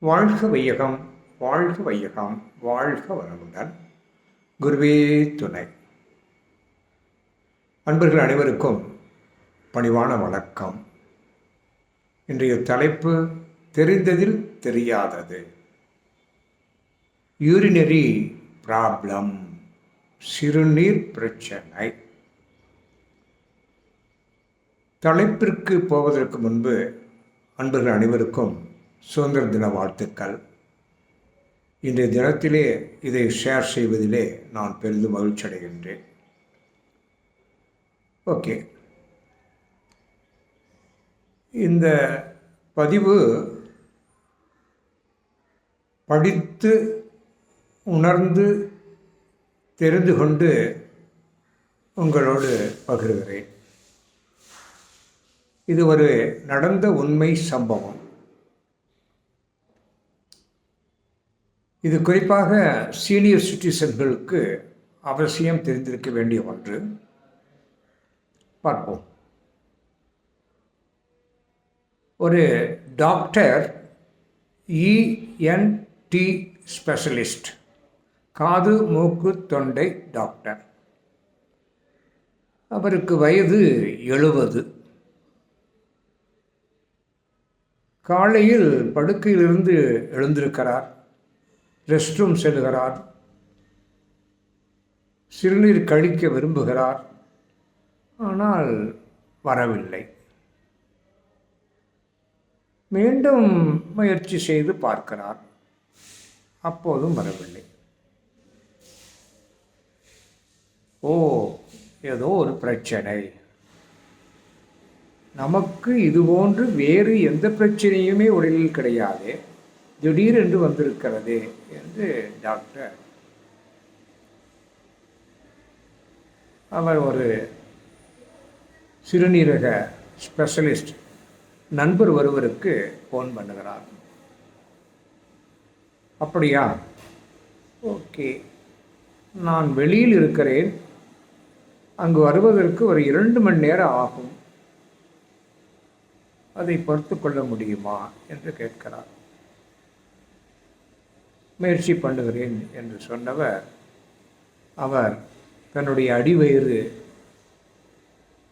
வாழ்க வையகம், வாழ்க வையகம், வாழ்க வளமுடன். குருவே துணை. அன்பர்கள் அனைவருக்கும் பணிவான வணக்கம். இன்றைய தலைப்பு தெரிந்ததில் தெரியாதது. யூரினரி ப்ராப்ளம், சிறுநீர் பிரச்சனை. தலைப்பிற்கு போவதற்கு முன்பு அன்பர்கள் அனைவருக்கும் சுதந்திர தின வாழ்த்துக்கள். இன்றைய தினத்திலே இதை ஷேர் செய்வதிலே நான் பெரிதும் மகிழ்ச்சி அடைகின்றேன். ஓகே, இந்த பதிவு படித்து உணர்ந்து தெரிந்து கொண்டு உங்களோடு பகிர்கிறேன். இது ஒரு நடந்த உண்மை சம்பவம். இது குறிப்பாக சீனியர் சிட்டிசன்களுக்கு அவசியம் தெரிந்திருக்க வேண்டிய ஒன்று. பார்ப்போம். ஒரு டாக்டர், இஎன்டி ஸ்பெஷலிஸ்ட், காது மூக்கு தொண்டை டாக்டர். அவருக்கு வயது 70. காலையில் படுக்கையிலிருந்து எழுந்திருக்கிறார். ரெஸ்ட் ரூம் செல்கிறார். சிறுநீர் கழிக்க விரும்புகிறார். ஆனால் வரவில்லை. மீண்டும் முயற்சி செய்து பார்க்கிறார். அப்போதும் வரவில்லை. ஓ, ஏதோ ஒரு பிரச்சனை. நமக்கு இதுபோன்று வேறு எந்த பிரச்சனையுமே உடலில் கிடையாது, திடீரென்று வந்திருக்கிறது என்று டாக்டர், அவர் ஒரு சிறுநீரக ஸ்பெஷலிஸ்ட் நண்பர் ஒருவருக்கு ஃபோன் பண்ணுகிறார். அப்படியா, ஓகே, நான் வெளியில் இருக்கிறேன், அங்கு வருவதற்கு ஒரு 2 மணி நேரம் ஆகும், அதை பொறுத்து கொள்ள முடியுமா என்று கேட்கிறார். முயற்சி பண்ணுகிறேன் என்று சொன்னவர், அவர் தன்னுடைய அடிவயிறு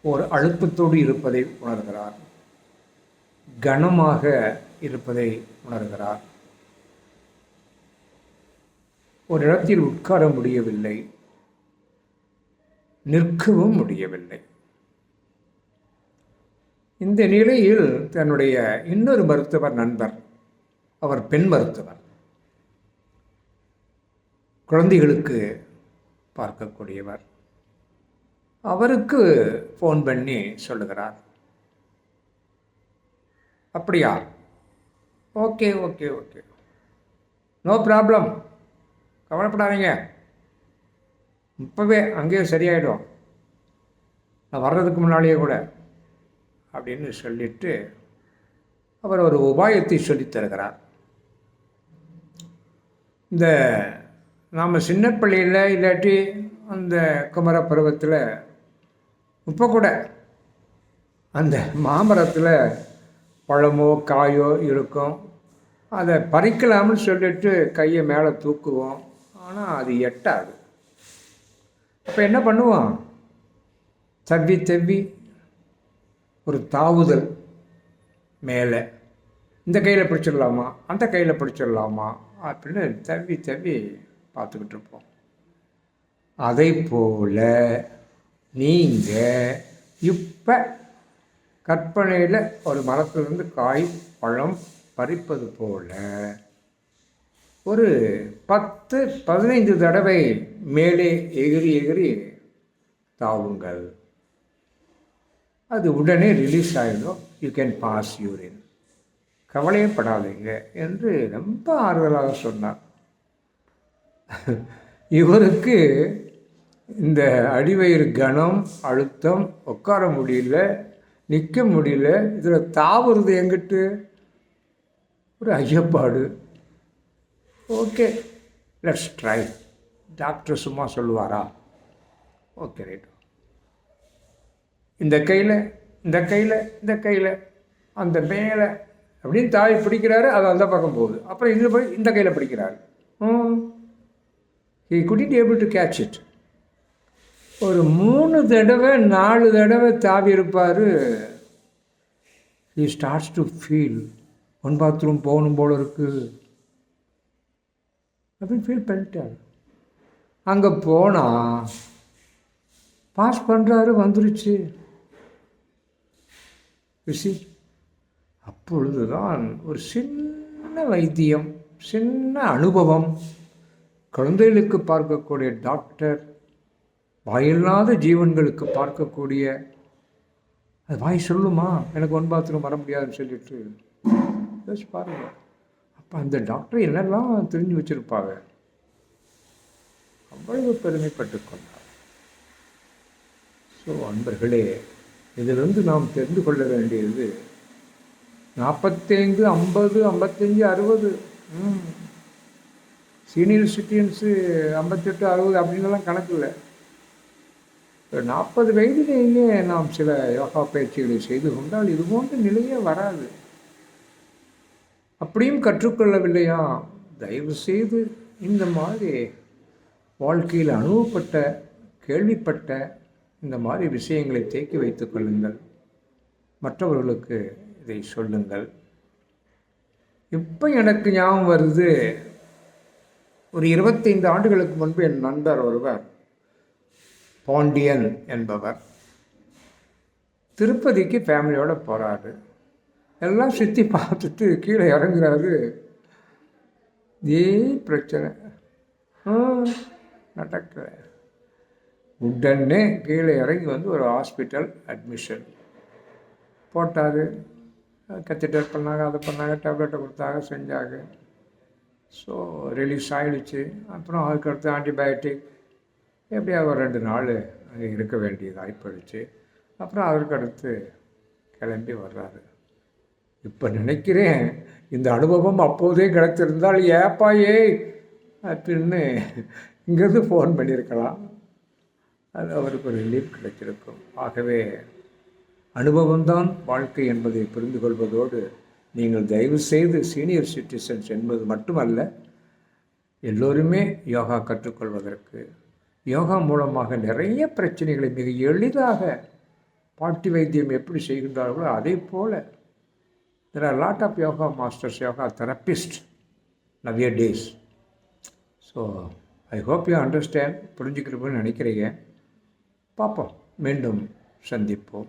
ஒரு அழுத்தத்தோடு இருப்பதை உணர்கிறார். கனமாக இருப்பதை உணர்கிறார். ஒரு இடத்தில் உட்கார முடியவில்லை, நிற்கவும் முடியவில்லை. இந்த நிலையில் தன்னுடைய இன்னொரு மருத்துவர் நண்பர், அவர் பெண் மருத்துவர், குழந்தைகளுக்கு பார்க்கக்கூடியவர், அவருக்கு ஃபோன் பண்ணி சொல்லுகிறார். அப்படியா, okay okay okay, no problem, கவலைப்படாதீங்க, இப்போவே அங்கேயே சரியாயிடும், நான் வர்றதுக்கு முன்னாலேயே கூட அப்படின்னு சொல்லிட்டு அவர் ஒரு உபாயத்தை சொல்லித் தருகிறார். இந்த நாம் சின்ன பிள்ளையில் இல்லாட்டி அந்த குமர பருவத்தில் இப்போ கூட அந்த மாமரத்தில் பழமோ காயோ இருக்கும், அதை பறிக்கலாம்னு சொல்லிட்டு கையை மேலே தூக்குவோம், ஆனால் அது எட்டாது. அப்போ என்ன பண்ணுவோம், தவ்வி தவ்வி ஒரு தாவுதல் மேலே, இந்த கையில் பிடிச்சிடலாமா அந்த கையில் பிடிச்சிடலாமா அப்படின்னு தவ்வி தவ்வி பார்த்துக்கிட்டு இருப்போம். அதை போல் நீங்கள் இப்போ கற்பனையில் ஒரு மரத்திலிருந்து காய் பழம் பறிப்பது போல் ஒரு 10-15 தடவை மேலே எகிரி எகிரி தாவுங்கள். அது உடனே ரிலீஸ் ஆகிடும். You can pass urine. கவலையப்படாதீங்க என்று ரொம்ப ஆறுதலாக சொன்னார். இவருக்கு இந்த அடிவயிறு கனம், அழுத்தம், உட்கார முடியல, நிற்க முடியல, இதில் தாவுறது எங்கிட்டு, ஒரு ஐயப்பாடு. Okay, let's try. டாக்டர் சும்மா சொல்லுவாரா? Okay, right. இந்த கையில் அந்த மேலே அப்படின்னு தாய் பிடிக்கிறாரு, அது அந்த பக்கம் போகுது. அப்புறம் இதில் போய் இந்த கையில் பிடிக்கிறாரு. He couldn't able to catch it. ஒரு 3 தடவை 4 தடவை தாவி இருப்பார். He starts to feel bathroom போகணும் போல இருக்குது அப்படின்னு ஃபீல் பண்ணிட்டார். அங்கே போனால் பாஸ் பண்ணுறாரு, வந்துருச்சு. அப்பொழுது தான் ஒரு சின்ன வைத்தியம், சின்ன அனுபவம், குழந்தைகளுக்கு பார்க்கக்கூடிய டாக்டர், வாயில்லாத ஜீவன்களுக்கு பார்க்கக்கூடிய, அது வாய் சொல்லுமா எனக்கு 1 பாத்ரூம் வர முடியாதுன்னு சொல்லிட்டு யோசிச்சு பாருங்க. அப்போ அந்த டாக்டர் என்னெல்லாம் தெரிஞ்சு வச்சுருப்பாங்க, அவ்வளவு பெருமைப்பட்டு கொண்டார். ஸோ அன்பர்களே, இதிலிருந்து நாம் தெரிந்து கொள்ள வேண்டியது 45, 50, 55, 60 சீனியர் சிட்டிசன்ஸு 58, 60 அப்படின்லாம் கணக்கு இல்லை. 40 வயதிலேயே நாம் சில யோகா பயிற்சிகளை செய்து கொண்டால் இது போன்ற நிலையே வராது. அப்படியும் கற்றுக்கொள்ளவில்லையா, தயவு செய்து இந்த மாதிரி வாழ்க்கையில் அனுபவப்பட்ட, கேள்விப்பட்ட இந்த மாதிரி விஷயங்களை தேக்கி வைத்துக் கொள்ளுங்கள். மற்றவர்களுக்கு இதை சொல்லுங்கள். இப்போ எனக்கு ஞாபகம் வருது, ஒரு 25 ஆண்டுகளுக்கு முன்பு என் நண்பர் ஒருவர், பாண்டியன் என்பவர், திருப்பதிக்கு ஃபேமிலியோடு போகிறாரு. எல்லாம் சுற்றி பார்த்துட்டு கீழே இறங்குறாரு. இதே பிரச்சனை நடக்கல. உடனே கீழே இறங்கி வந்து ஒரு ஹாஸ்பிட்டல் அட்மிஷன் போட்டார். கத்திட்டர் பண்ணாங்க, அதை பண்ணாங்க, டேப்லெட்டை கொடுத்தாங்க, செஞ்சாங்க. ஸோ ரிலீஸ் ஆகிடுச்சு. அப்புறம் அதுக்கடுத்து ஆன்டிபயோட்டிக், எப்படியா ஒரு 2 நாள் அங்கே இருக்க வேண்டியது ஆகிப்போயிடுச்சு. அப்புறம் அதற்கடுத்து கிளம்பி வர்றாரு. இப்போ நினைக்கிறேன், இந்த அனுபவம் அப்போதே கிடைத்திருந்தால் ஏப்பா அப்படின்னு இங்கேருந்து ஃபோன் பண்ணியிருக்கலாம். அது அவருக்கு ஒரு ரிலீஃப் கிடைத்திருக்கும். ஆகவே அனுபவம்தான் வாழ்க்கை என்பதை புரிந்து கொள்வதோடு, நீங்கள் தயவு செய்து சீனியர் சிட்டிசன்ஸ் என்பது மட்டுமல்ல, எல்லோருமே யோகா கற்றுக்கொள்வதற்கு, யோகா மூலமாக நிறைய பிரச்சனைகளை மிக எளிதாக பாட்டி வைத்தியம் எப்படி செய்கின்றார்களோ அதே போல் there are a lot of yoga masters, yoga therapists nowadays. So I hope you understand, புரிஞ்சுக்கிறப்பன்னு நினைக்கிறீங்க. பார்ப்போம், மீண்டும் சந்திப்போம்.